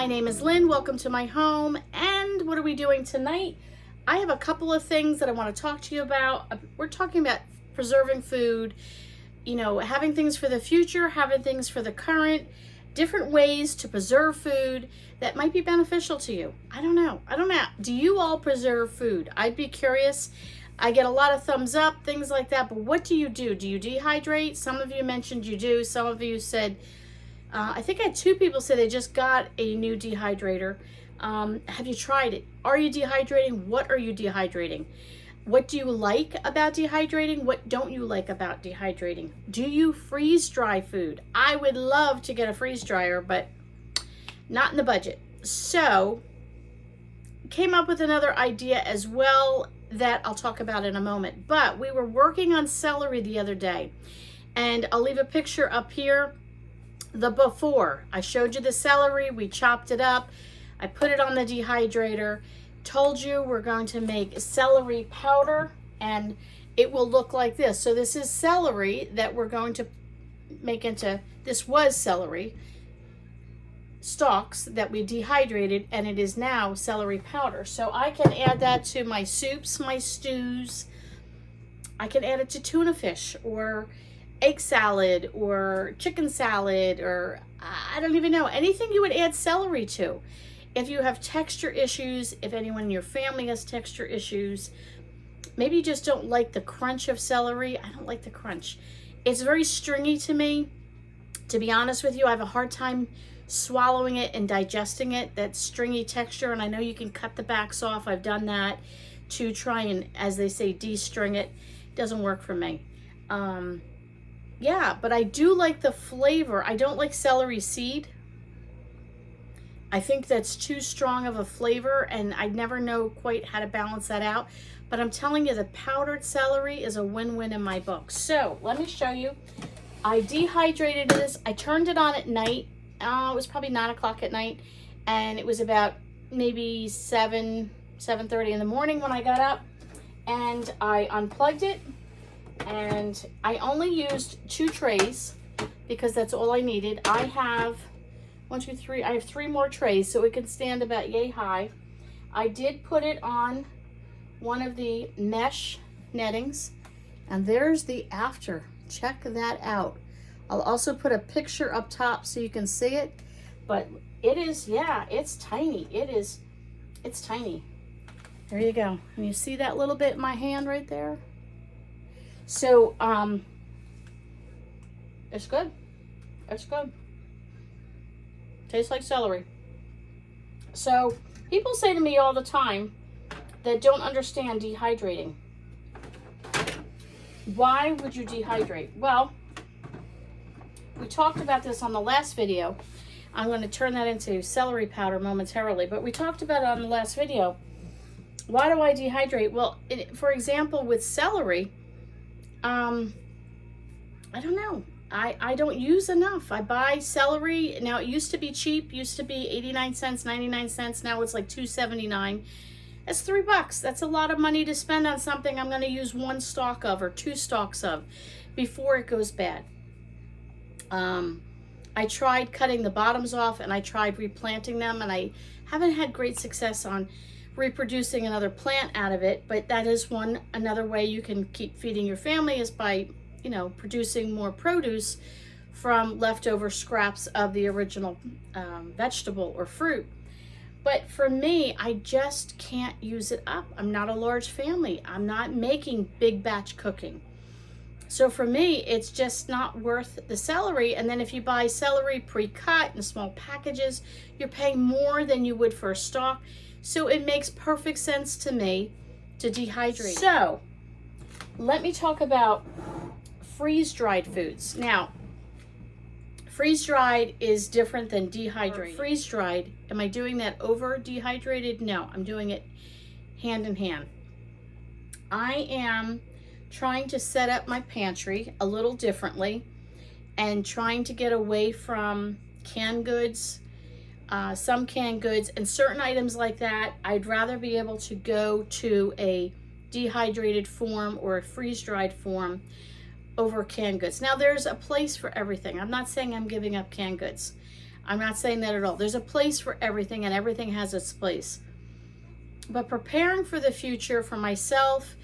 My name is Lynn. Welcome to my home. And what are we doing tonight? I have a couple of things that I want to talk to you about. We're talking about preserving food, you know, having things for the future, having things for the current, different ways to preserve food that might be beneficial to you. I don't know. Do you all preserve food? I'd be curious. I get a lot of thumbs up, things like that, but what do you do? Do you dehydrate? Some of you mentioned you do. Some of you said, I think I had 2 people say they just got a new dehydrator. Have you tried it? Are you dehydrating? What are you dehydrating? What do you like about dehydrating? What don't you like about dehydrating? Do you freeze dry food? I would love to get a freeze dryer, but not in the budget. So, came up with another idea as well that I'll talk about in a moment. But we were working on celery the other day, and I'll leave a picture up here. The before, I showed you the celery, we chopped it up, I put it on the dehydrator, told you we're going to make celery powder, and it will look like this. So this is celery that we're going to make into, this was celery stalks that we dehydrated, and it is now celery powder. So I can add that to my soups, my stews. I can add it to tuna fish or egg salad or chicken salad, or I don't even know, anything you would add celery to. If you have texture issues, if anyone in your family has texture issues, maybe you just don't like the crunch of celery. I don't like the crunch. It's very stringy to me. To be honest with you, I have a hard time swallowing it and digesting it, that stringy texture, and I know you can cut the backs off. I've done that to try and, as they say, de-string it. It doesn't work for me. Yeah, but I do like the flavor. I don't like celery seed. I think that's too strong of a flavor, and I never know quite how to balance that out. But I'm telling you, the powdered celery is a win-win in my book. So let me show you. I dehydrated this. I turned it on at night. It was probably 9 o'clock at night, and it was about maybe 7:30 in the morning when I got up, and I unplugged it. And I only used 2 trays because that's all I needed. I have 1, 2, 3. I have 3 more trays, so it can stand about yay high. I did put it on one of the mesh nettings, and there's the after. Check that out. I'll also put a picture up top so you can see it. But it is, yeah, it's tiny. It's tiny. There you go. And you see that little bit in my hand right there? So, it's good. It's good. Tastes like celery. So, people say to me all the time that don't understand dehydrating. Why would you dehydrate? Well, we talked about this on the last video. I'm going to turn that into celery powder momentarily, but we talked about it on the last video. Why do I dehydrate? Well, for example, with celery, I don't know. I don't use enough. I buy celery. Now, it used to be cheap. Used to be 89 cents, 99 cents. Now it's like $2.79. That's $3. That's a lot of money to spend on something I'm going to use 1 stalk of or 2 stalks of before it goes bad. I tried cutting the bottoms off, and I tried replanting them, and I haven't had great success on reproducing another plant out of it, but that is another way you can keep feeding your family, is by, you know, producing more produce from leftover scraps of the original vegetable or fruit. But for me, I just can't use it up. I'm not a large family. I'm not making big batch cooking. So for me, it's just not worth the celery. And then if you buy celery pre-cut in small packages, you're paying more than you would for a stalk. So it makes perfect sense to me to dehydrate. So let me talk about freeze-dried foods. Now, freeze-dried is different than dehydrated. Freeze-dried, am I doing that over dehydrated? No, I'm doing it hand in hand. I am trying to set up my pantry a little differently and trying to get away from canned goods, some canned goods and certain items like that. I'd rather be able to go to a dehydrated form or a freeze-dried form over canned goods. Now, there's a place for everything. I'm not saying I'm giving up canned goods. I'm not saying that at all. There's a place for everything, and everything has its place. But preparing for the future for myself,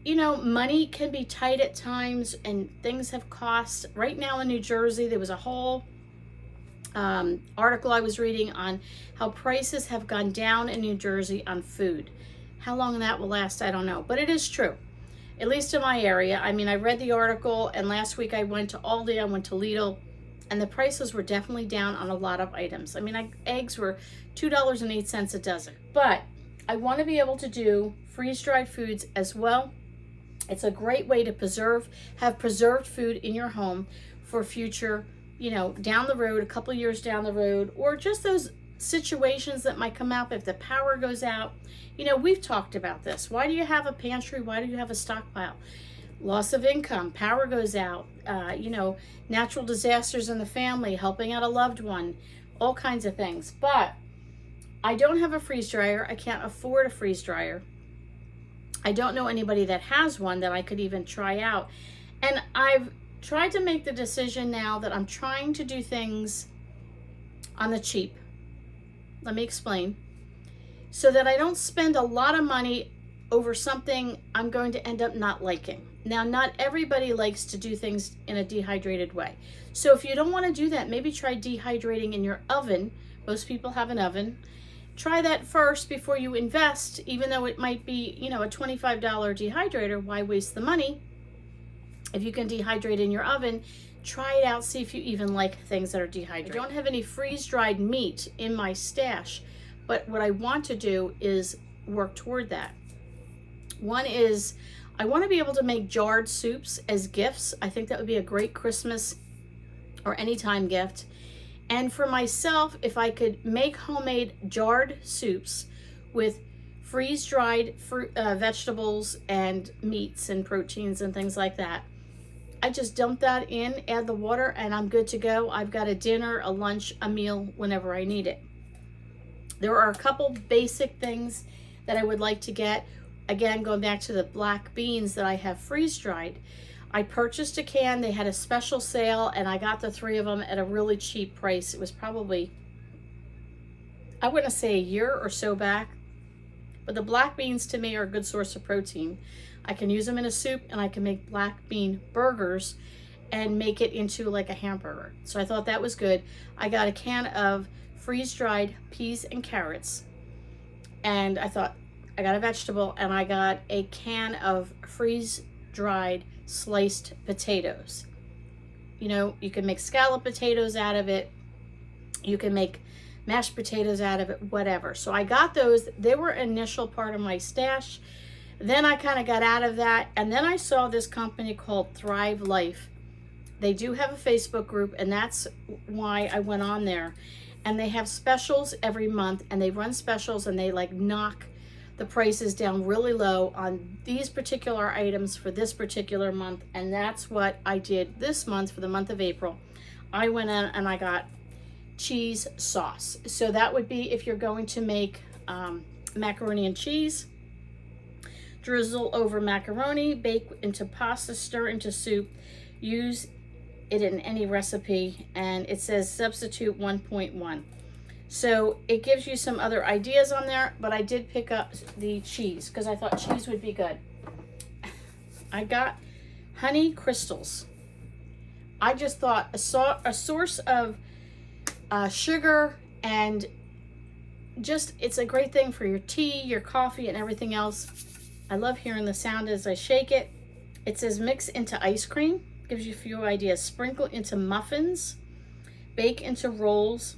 you know, money can be tight at times and things have cost. Right now in New Jersey, there was a whole article I was reading on how prices have gone down in New Jersey on food. How long that will last, I don't know. But it is true, at least in my area. I mean, I read the article, and last week I went to Aldi, I went to Lidl, and the prices were definitely down on a lot of items. I mean, eggs were $2.08 a dozen. But I want to be able to do freeze-dried foods as well. It's a great way to have preserved food in your home for future, you know, down the road, a couple years down the road, or just those situations that might come up if the power goes out. You know, we've talked about this. Why do you have a pantry? Why do you have a stockpile? Loss of income, power goes out, you know, natural disasters in the family, helping out a loved one, all kinds of things. But I don't have a freeze dryer. I can't afford a freeze dryer. I don't know anybody that has one that I could even try out. And I've tried to make the decision now that I'm trying to do things on the cheap. Let me explain. So that I don't spend a lot of money over something I'm going to end up not liking. Now, not everybody likes to do things in a dehydrated way. So if you don't want to do that, maybe try dehydrating in your oven. Most people have an oven. Try that first before you invest, even though it might be, you know, a $25 dehydrator. Why waste the money? If you can dehydrate in your oven, try it out, see if you even like things that are dehydrated. I don't have any freeze-dried meat in my stash, but what I want to do is work toward that. One is, I want to be able to make jarred soups as gifts. I think that would be a great Christmas or anytime gift. And for myself, if I could make homemade jarred soups with freeze-dried vegetables and meats and proteins and things like that, I just dump that in, add the water, and I'm good to go. I've got a dinner, a lunch, a meal whenever I need it. There are a couple basic things that I would like to get. Again, going back to the black beans that I have freeze-dried. I purchased a can, they had a special sale, and I got the 3 of them at a really cheap price. It was probably, I wouldn't say a year or so back, but the black beans to me are a good source of protein. I can use them in a soup, and I can make black bean burgers and make it into like a hamburger. So I thought that was good. I got a can of freeze-dried peas and carrots, and I thought, I got a vegetable, and I got a can of freeze-dried sliced potatoes. You know, you can make scallop potatoes out of it. You can make mashed potatoes out of it, whatever. So I got those. They were an initial part of my stash. Then I kind of got out of that. And then I saw this company called Thrive Life. They do have a Facebook group, and that's why I went on there. And they have specials every month, and they run specials, and they like knock the prices down really low on these particular items for this particular month. And that's what I did this month for the month of April. I went in and I got cheese sauce. So that would be if you're going to make macaroni and cheese, drizzle over macaroni, bake into pasta, stir into soup, use it in any recipe, and it says substitute 1.1. So it gives you some other ideas on there, but I did pick up the cheese because I thought cheese would be good. I got honey crystals. I just thought a source of sugar, and just, it's a great thing for your tea, your coffee, and everything else. I love hearing the sound as I shake it. It says mix into ice cream. Gives you a few ideas. Sprinkle into muffins, bake into rolls,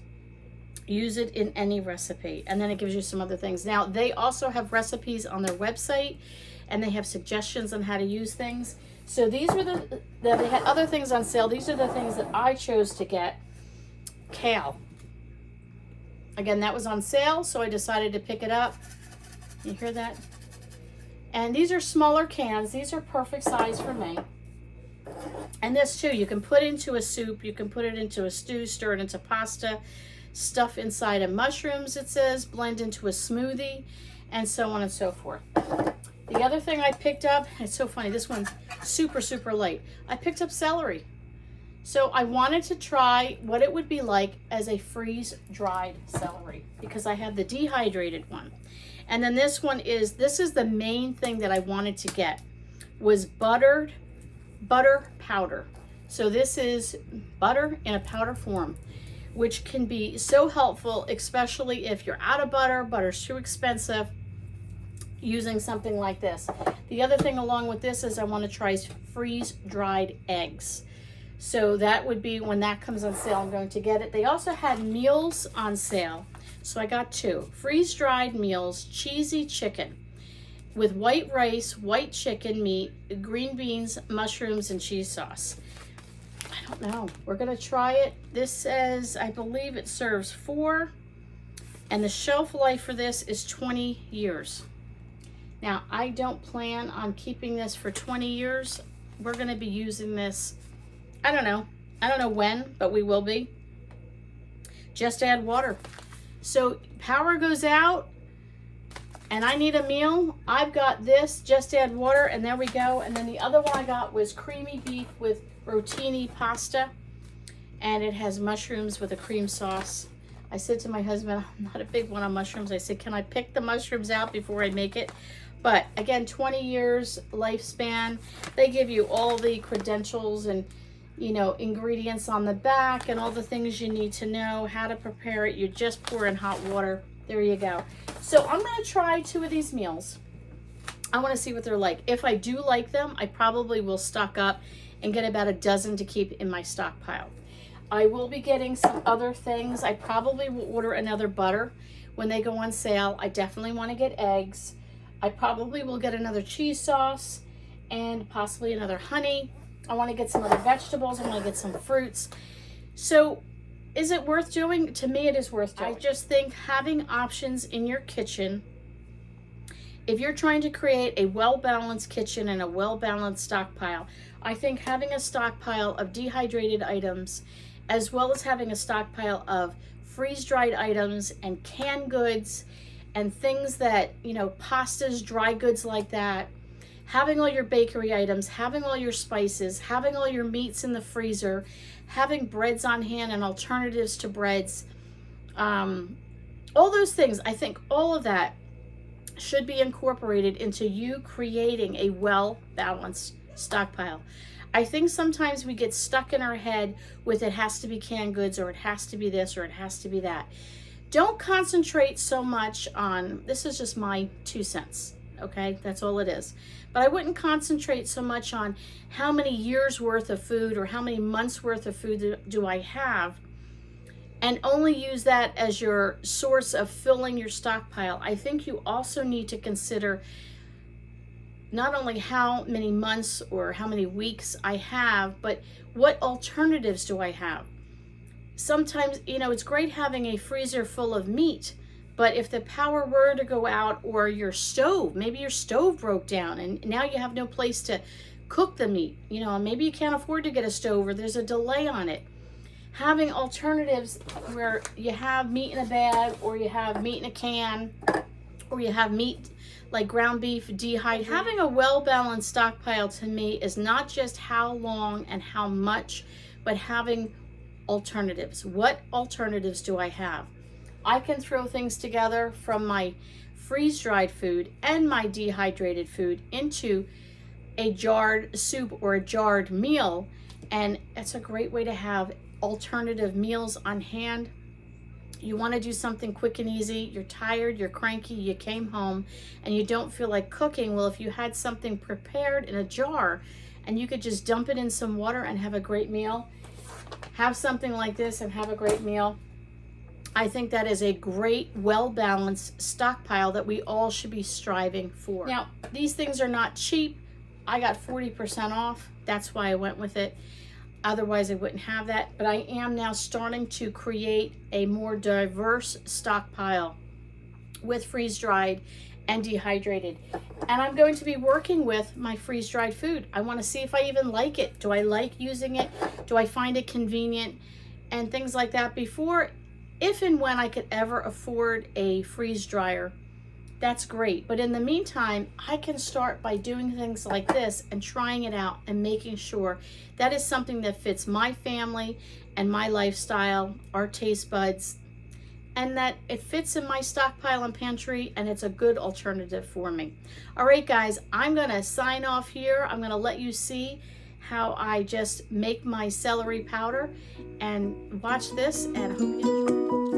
use it in any recipe. And then it gives you some other things. Now, they also have recipes on their website, and they have suggestions on how to use things. So these were they had other things on sale. These are the things that I chose to get. Kale. Again, that was on sale, so I decided to pick it up. You hear that? And these are smaller cans. These are perfect size for me. And this too, you can put into a soup, you can put it into a stew, stir it into pasta, stuff inside of mushrooms, it says, blend into a smoothie, and so on and so forth. The other thing I picked up, it's so funny, this one's super, super light. I picked up celery. So I wanted to try what it would be like as a freeze-dried celery, because I have the dehydrated one. And then this is the main thing that I wanted to get, was butter powder. So this is butter in a powder form, which can be so helpful, especially if you're out of butter, butter's too expensive, using something like this. The other thing along with this is I want to try freeze-dried eggs. So that would be when that comes on sale, I'm going to get it. They also had meals on sale. So I got 2 freeze-dried meals, cheesy chicken with white rice, white chicken meat, green beans, mushrooms, and cheese sauce. I don't know. We're going to try it. This says, I believe it serves 4, and the shelf life for this is 20 years. Now, I don't plan on keeping this for 20 years. We're going to be using this, I don't know when, but we will be. Just add water. So power goes out and I need a meal. I've got this, just add water, and there we go. And then the other one I got was creamy beef with rotini pasta, and it has mushrooms with a cream sauce. I said to my husband, I'm not a big one on mushrooms. I said, can I pick the mushrooms out before I make it? But again, 20 years lifespan. They give you all the credentials and, you know, ingredients on the back and all the things you need to know, how to prepare it. You just pour in hot water. There you go. So I'm going to try 2 of these meals. I want to see what they're like. If I do like them, I probably will stock up and get about a dozen to keep in my stockpile. I will be getting some other things. I probably will order another butter when they go on sale. I definitely want to get eggs. I probably will get another cheese sauce and possibly another honey. I want to get some other vegetables. I want to get some fruits. So is it worth doing? To me, it is worth doing. I just think having options in your kitchen, if you're trying to create a well-balanced kitchen and a well-balanced stockpile, I think having a stockpile of dehydrated items, as well as having a stockpile of freeze-dried items and canned goods and things that, you know, pastas, dry goods like that, having all your bakery items, having all your spices, having all your meats in the freezer, having breads on hand and alternatives to breads, all those things, I think all of that should be incorporated into you creating a well-balanced stockpile. I think sometimes we get stuck in our head with it has to be canned goods, or it has to be this, or it has to be that. Don't concentrate so much on, this is just my 2 cents, okay? That's all it is. But I wouldn't concentrate so much on how many years worth of food or how many months worth of food do I have, and only use that as your source of filling your stockpile. I think you also need to consider not only how many months or how many weeks I have, but what alternatives do I have? Sometimes, you know, it's great having a freezer full of meat, but if the power were to go out, or your stove, maybe your stove broke down and now you have no place to cook the meat, you know, maybe you can't afford to get a stove or there's a delay on it. Having alternatives where you have meat in a bag, or you have meat in a can, or you have meat like ground beef dehydrated. Having a well-balanced stockpile to me is not just how long and how much, but having alternatives. What alternatives do I have? I can throw things together from my freeze-dried food and my dehydrated food into a jarred soup or a jarred meal, and it's a great way to have alternative meals on hand. You want to do something quick and easy, you're tired, you're cranky, you came home and you don't feel like cooking. Well, if you had something prepared in a jar and you could just dump it in some water and have a great meal, have something like this and have a great meal. I think that is a great, well-balanced stockpile that we all should be striving for. Now, these things are not cheap. I got 40% off. That's why I went with it. Otherwise, I wouldn't have that. But I am now starting to create a more diverse stockpile with freeze-dried and dehydrated. And I'm going to be working with my freeze-dried food. I want to see if I even like it. Do I like using it? Do I find it convenient? And things like that. Before, if and when I could ever afford a freeze dryer, that's great. But in the meantime, I can start by doing things like this and trying it out and making sure that is something that fits my family and my lifestyle, our taste buds, and that it fits in my stockpile and pantry, and it's a good alternative for me. All right, guys, I'm gonna sign off here. I'm gonna let you see how I just make my celery powder, and watch this, and I hope you enjoy.